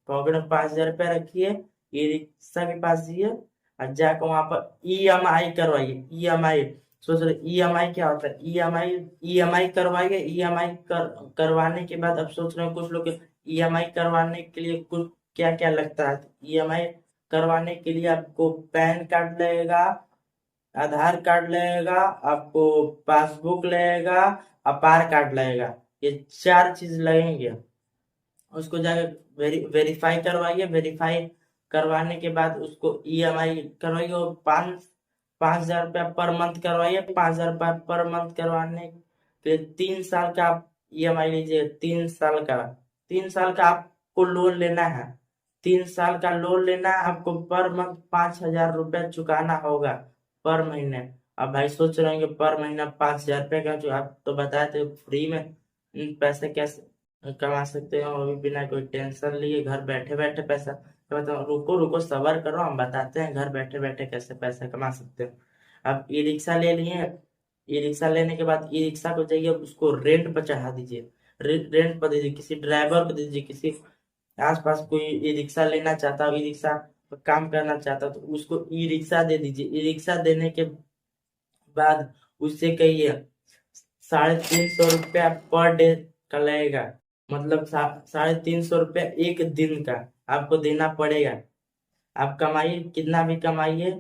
Pocket में 5,000 रुपया रखिए, ई रिक्शा के पास जाइए और जाकर वहां पर EMI करवाइए। EMI, सोच रहे EMI क्या होता है? EMI करवाइए। EMI करवाने के बाद अब सोच रहे हैं कुछ लोग EMI करवाने के लिए कुछ क्या क्या लगता है। EMI करवाने के लिए आपको पैन कार्ड लगेगा, आधार कार्ड लगेगा, आपको पासबुक लगेगा, आधार कार्ड लगेगा। ये 4 चीज लगेंगे। उसको जाकर वेरीफाई करवाइए। वेरीफाई करवाने के बाद उसको EMI करवाइए और 5,000 रुपया पर मंथ करवाइए। 5,000 रुपया पर मंथ करवाने के 3 साल का आप EMI लीजिए। 3 साल का, 3 साल का आपको लोन लेना है। 3 साल का लोन लेना है आपको। पर मंथ 5,000 रुपया चुकाना होगा पर महीने। अब भाई सोच रहे होंगे पर महीना 5,000 रुपया का, जो आप तो बताए थे फ्री में पैसे कैसे कमा सकते हो अभी बिना कोई टेंशन लिए, घर बैठे बैठे पैसा। तो मतलब रुको रुको सबर करो, हम बताते हैं घर बैठे बैठे कैसे पैसा कमा सकते हो। अब ई रिक्शा ले लिए। ई रिक्शा लेने के बाद ई रिक्शा को जाइए उसको रेंट पर चढ़ा दीजिए। रेंट पर दीजिए, किसी ड्राइवर को दीजिए। किसी आसपास कोई ई रिक्शा लेना चाहता हो, ई रिक्शा पर काम करना चाहता हो, तो उसको ई रिक्शा दे दीजिए। ई रिक्शा देने के बाद उससे कहिए 350 रुपया पर डे का लगेगा। मतलब 350 रुपया एक दिन का आपको देना पड़ेगा। आप कमाइए कितना भी कमाइए,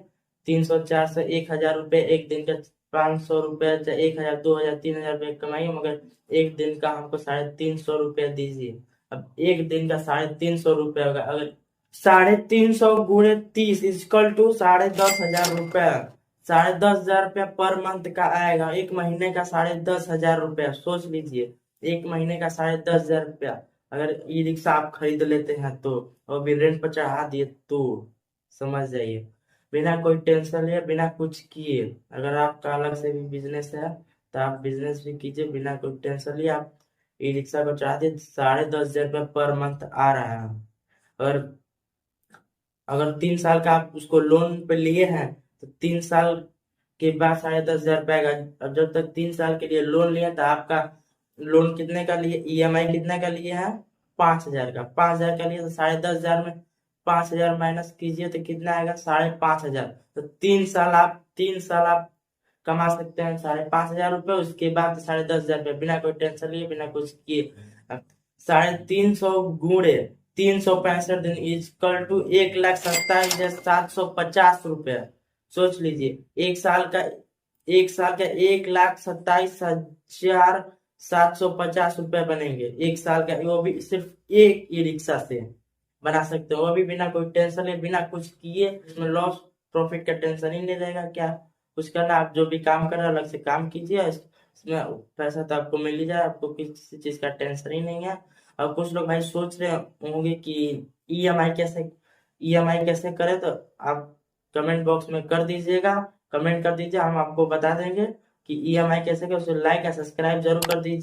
300, 400, 1,000 रुपये एक दिन का, 500 रुपया, चाहे 1,000, 2,000, 3,000 रुपये कमाइए, मगर एक दिन का हमको 350 रुपया दीजिए। अब एक दिन का 350 रुपया होगा। अगर 350 गुणे 30 इजकल टू 10,500 रुपया। 10,500 रुपया पर मंथ का आएगा। एक महीने का 10,500 रुपया, सोच लीजिए। एक महीने का 10,500 रुपया अगर ई रिक्शा आप खरीद लेते हैं तो, और भी रेंट पर चढ़ा दिए तो, समझ जाइए। बिना कोई टेंशन लिए, बिना कुछ किए, अगर आपका अलग से भी बिजनेस है तो आप बिजनेस भी कीजिए बिना कोई टेंशन लिए। आप ई रिक्शा को चढ़ा दिए, 10,500 रुपया पर मंथ आ रहा है। और अगर 3 साल का आप उसको लोन पे लिए हैं तो 3 साल के बाद 10,500 रुपया आएगा। अब जब तक 3 साल के लिए लोन लिया तो आपका लोन कितने का लिए, EMI कितने का लिए है? 5,000 का। 5,000 का लिए तो 10,500 में 5,000 माइनस कीजिए तो कितना आएगा? 5,500। तो 3 साल आप कमा सकते हैं 5,500 रुपये। उसके बाद 10,500 रुपये बिना कोई टेंशन लिए, बिना कुछ किए। 350 गुणे 365 दिन इजकल टू 1,27,750 रुपये। सोच लीजिए एक साल का 1,27,750 रुपये बनेंगे एक साल का। वो भी सिर्फ एक ई रिक्शा से बना सकते हो, वो भी बिना कोई टेंशन ले, बिना कुछ किए। इसमें लॉस प्रॉफिट का टेंशन ही नहीं रहेगा। क्या कुछ करना, आप जो भी काम कर रहे हो अलग से काम कीजिए, इसमें पैसा तो आपको मिल ही जाए, आपको किसी चीज का टेंशन ही नहीं है। और कुछ लोग भाई सोच रहे होंगे कि ईएमआई कैसे करें, तो आप कमेंट बॉक्स में कर दीजिएगा, कमेंट कर दीजिए, हम आपको बता देंगे कि EMI कैसे करें। उसे लाइक या सब्सक्राइब जरूर कर दीजिए।